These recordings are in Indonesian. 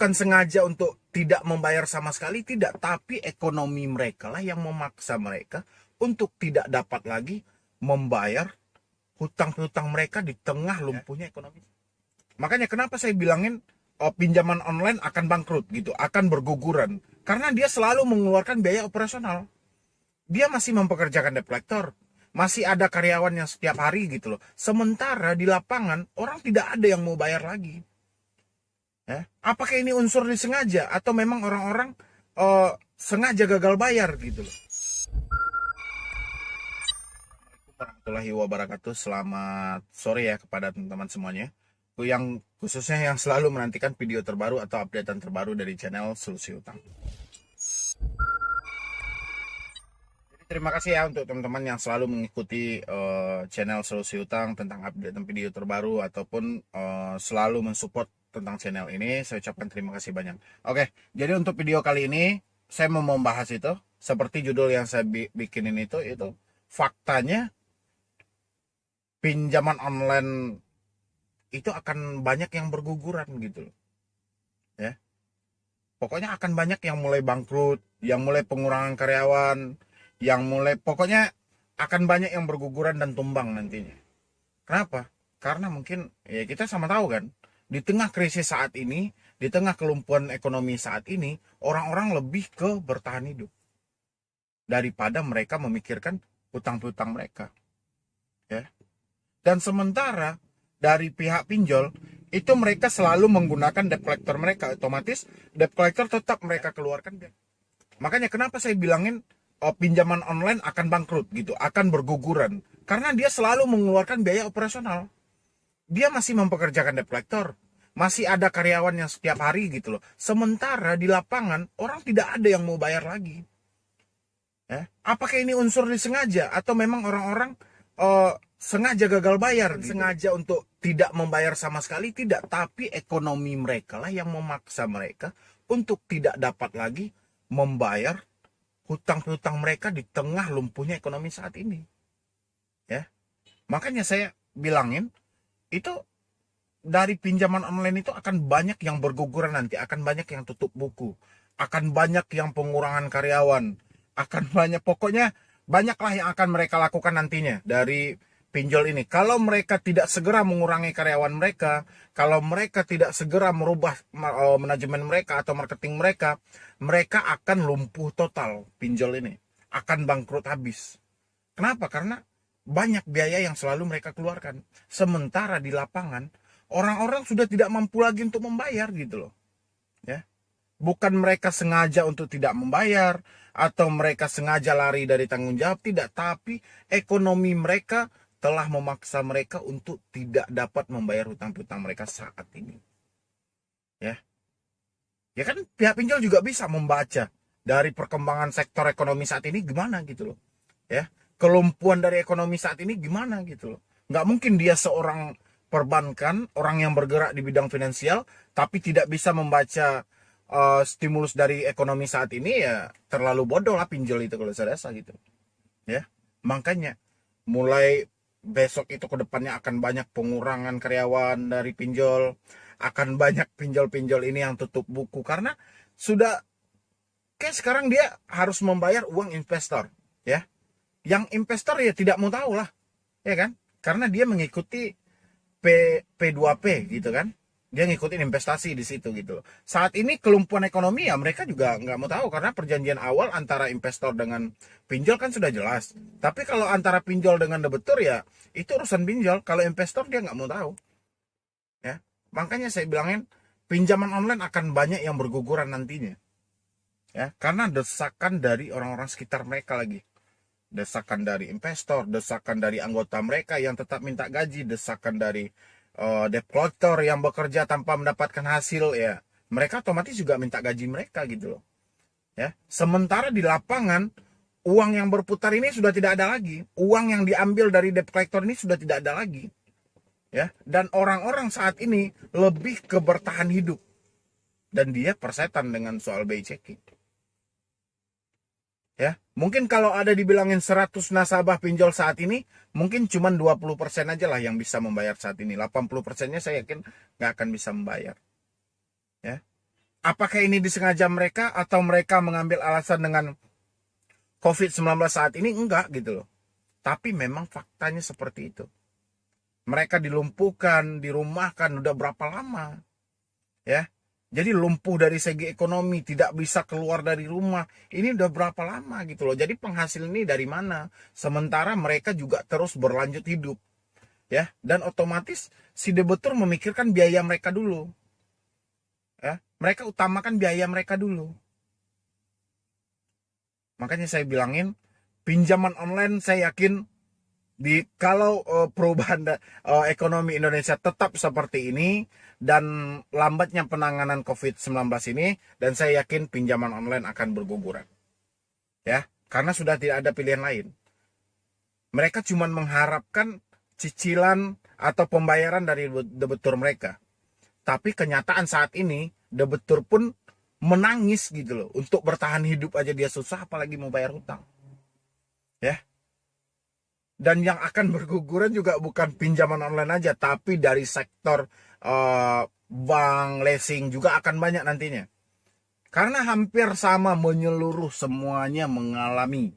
bukan sengaja untuk tidak membayar sama sekali, tidak. Tapi ekonomi mereka lah yang memaksa mereka untuk tidak dapat lagi membayar hutang-hutang mereka di tengah lumpuhnya ekonomi. Makanya kenapa saya bilangin pinjaman online akan bangkrut gitu, akan berguguran. Karena dia selalu mengeluarkan biaya operasional. Dia masih mempekerjakan debt collector, masih ada karyawan yang setiap hari gitu loh. Sementara di lapangan orang tidak ada yang mau bayar lagi. Ya. Apakah ini unsur disengaja atau memang orang-orang sengaja gagal bayar gitu loh. Assalamualaikum warahmatullahi wabarakatuh. Selamat sore ya kepada teman-teman semuanya. Yang khususnya yang selalu menantikan video terbaru atau updatean terbaru dari channel Solusi Utang. Jadi terima kasih ya untuk teman-teman yang selalu mengikuti channel Solusi Utang tentang updatean video terbaru ataupun selalu mensupport tentang channel ini. Saya ucapkan terima kasih banyak. Oke, jadi untuk video kali ini saya mau membahas itu seperti judul yang saya bikinin itu faktanya pinjaman online itu akan banyak yang berguguran gitu loh. Ya. Pokoknya akan banyak yang mulai bangkrut, yang mulai pengurangan karyawan, yang mulai pokoknya akan banyak yang berguguran dan tumbang nantinya. Kenapa? Karena mungkin ya kita sama tahu kan, di tengah krisis saat ini, di tengah kelumpuhan ekonomi saat ini, orang-orang lebih ke bertahan hidup daripada mereka memikirkan hutang-hutang mereka. Ya. Dan sementara dari pihak pinjol itu mereka selalu menggunakan debt collector mereka, otomatis debt collector tetap mereka keluarkan. Makanya kenapa saya bilangin pinjaman online akan bangkrut gitu, akan berguguran, karena dia selalu mengeluarkan biaya operasional. Dia masih mempekerjakan debt collector, masih ada karyawan yang setiap hari gitu loh. Sementara di lapangan orang tidak ada yang mau bayar lagi. Ya. Apakah ini unsur disengaja atau memang orang-orang sengaja gagal bayar, gitu. Sengaja untuk tidak membayar sama sekali, tidak. Tapi ekonomi mereka lah yang memaksa mereka untuk tidak dapat lagi membayar hutang-hutang mereka di tengah lumpuhnya ekonomi saat ini. Ya, makanya saya bilangin itu dari pinjaman online itu akan banyak yang berguguran nanti, akan banyak yang tutup buku, akan banyak yang pengurangan karyawan, akan banyak, pokoknya banyaklah yang akan mereka lakukan nantinya dari pinjol ini. Kalau mereka tidak segera mengurangi karyawan mereka, kalau mereka tidak segera merubah manajemen mereka atau marketing mereka, mereka akan lumpuh total. Pinjol ini akan bangkrut habis. Kenapa? Karena banyak biaya yang selalu mereka keluarkan. Sementara di lapangan orang-orang sudah tidak mampu lagi untuk membayar gitu loh. Ya. Bukan mereka sengaja untuk tidak membayar atau mereka sengaja lari dari tanggung jawab, tidak, tapi ekonomi mereka telah memaksa mereka untuk tidak dapat membayar hutang-hutang mereka saat ini. Ya. Ya kan pihak pinjol juga bisa membaca dari perkembangan sektor ekonomi saat ini gimana gitu loh. Ya. Kelumpuhan dari ekonomi saat ini gimana gitu loh. Nggak mungkin dia seorang perbankan, orang yang bergerak di bidang finansial, tapi tidak bisa membaca stimulus dari ekonomi saat ini, ya terlalu bodoh lah pinjol itu kalau saya rasa gitu. Ya, makanya mulai besok itu ke depannya akan banyak pengurangan karyawan dari pinjol, akan banyak pinjol-pinjol ini yang tutup buku karena sudah kayak sekarang dia harus membayar uang investor, ya. Yang investor ya tidak mau tahu lah, ya kan? Karena dia mengikuti P2P gitu kan. Dia ngikutin investasi di situ gitu loh. Saat ini kelumpuhan ekonomi ya mereka juga nggak mau tahu karena perjanjian awal antara investor dengan pinjol kan sudah jelas. Tapi kalau antara pinjol dengan debitur ya itu urusan pinjol. Kalau investor dia nggak mau tahu. Ya, makanya saya bilangin pinjaman online akan banyak yang berguguran nantinya. Ya, karena desakan dari orang-orang sekitar mereka lagi. Desakan dari investor, desakan dari anggota mereka yang tetap minta gaji, desakan dari debt collector yang bekerja tanpa mendapatkan hasil, ya mereka otomatis juga minta gaji mereka gitu loh. Ya, sementara di lapangan uang yang berputar ini sudah tidak ada lagi, uang yang diambil dari debt collector ini sudah tidak ada lagi. Ya, dan orang-orang saat ini lebih ke bertahan hidup dan dia persetan dengan soal BI checking. Ya, mungkin kalau ada dibilangin 100 nasabah pinjol saat ini, mungkin cuma 20% aja lah yang bisa membayar saat ini. 80%-nya saya yakin nggak akan bisa membayar. Ya. Apakah ini disengaja mereka atau mereka mengambil alasan dengan COVID-19 saat ini? Enggak gitu loh. Tapi memang faktanya seperti itu. Mereka dilumpuhkan, dirumahkan udah berapa lama? Ya. Jadi lumpuh dari segi ekonomi, tidak bisa keluar dari rumah. Ini udah berapa lama gitu loh. Jadi penghasil ini dari mana? Sementara mereka juga terus berlanjut hidup. Ya, dan otomatis si debitur memikirkan biaya mereka dulu. Ya, mereka utamakan biaya mereka dulu. Makanya saya bilangin pinjaman online saya yakin kalau perubahan ekonomi Indonesia tetap seperti ini dan lambatnya penanganan COVID-19 ini, dan saya yakin pinjaman online akan berguguran. Ya, karena sudah tidak ada pilihan lain. Mereka cuma mengharapkan cicilan atau pembayaran dari debitur mereka. Tapi kenyataan saat ini debitur pun menangis gitu loh. Untuk bertahan hidup aja dia susah, apalagi mau bayar hutang. Ya. Dan yang akan berguguran juga bukan pinjaman online aja, tapi dari sektor bank, leasing juga akan banyak nantinya. Karena hampir sama menyeluruh, semuanya mengalami.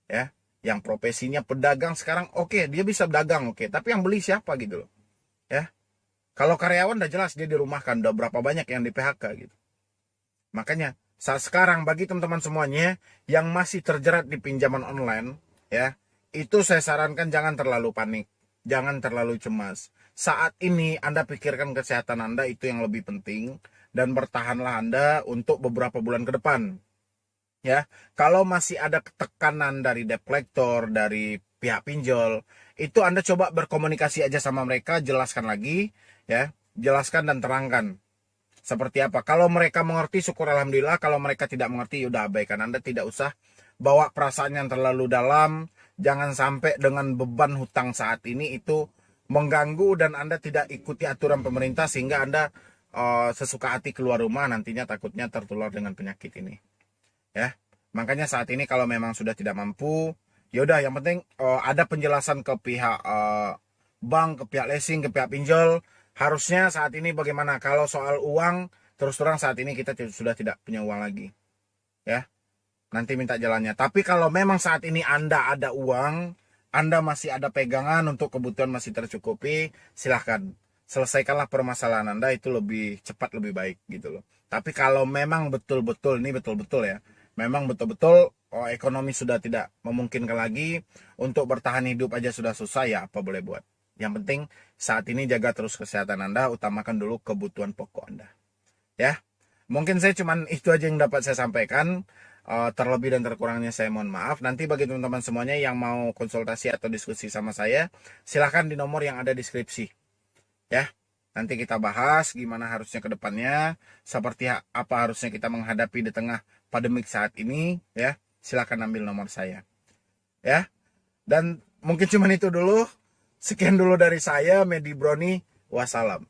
Ya, yang profesinya pedagang sekarang oke, dia bisa dagang oke, tapi yang beli siapa gitu loh. Ya. Kalau karyawan udah jelas dia dirumahkan, udah berapa banyak yang di PHK gitu. Makanya saat sekarang bagi teman-teman semuanya yang masih terjerat di pinjaman online, ya, itu saya sarankan jangan terlalu panik, jangan terlalu cemas. Saat ini Anda pikirkan kesehatan Anda, itu yang lebih penting, dan bertahanlah Anda untuk beberapa bulan ke depan. Ya, kalau masih ada tekanan dari debt collector, dari pihak pinjol, itu Anda coba berkomunikasi aja sama mereka, jelaskan lagi, ya, jelaskan dan terangkan seperti apa. Kalau mereka mengerti, syukur alhamdulillah. Kalau mereka tidak mengerti, udah abaikan. Anda tidak usah bawa perasaan yang terlalu dalam. Jangan sampai dengan beban hutang saat ini itu mengganggu dan Anda tidak ikuti aturan pemerintah sehingga Anda sesuka hati keluar rumah, nantinya takutnya tertular dengan penyakit ini. Ya, makanya saat ini kalau memang sudah tidak mampu, yaudah yang penting ada penjelasan ke pihak bank, ke pihak leasing, ke pihak pinjol. Harusnya saat ini bagaimana? Kalau soal uang, terus terang saat ini kita sudah tidak punya uang lagi. Ya, nanti minta jalannya. Tapi kalau memang saat ini Anda ada uang, Anda masih ada pegangan untuk kebutuhan masih tercukupi, silahkan. Selesaikanlah permasalahan Anda, itu lebih cepat, lebih baik gitu loh. Tapi kalau memang betul-betul, ini betul-betul ya, memang betul-betul ekonomi sudah tidak memungkinkan lagi, untuk bertahan hidup aja sudah susah, ya apa boleh buat. Yang penting saat ini jaga terus kesehatan Anda, utamakan dulu kebutuhan pokok Anda. Ya, mungkin saya cuman itu aja yang dapat saya sampaikan. Terlebih dan terkurangnya saya mohon maaf. Nanti bagi teman-teman semuanya yang mau konsultasi atau diskusi sama saya, silahkan di nomor yang ada di deskripsi. Ya, nanti kita bahas gimana harusnya ke depannya, seperti apa harusnya kita menghadapi di tengah pandemik saat ini. Ya, silahkan ambil nomor saya. Ya, dan mungkin cuman itu dulu. Sekian dulu dari saya, Medi Broni. Wassalam.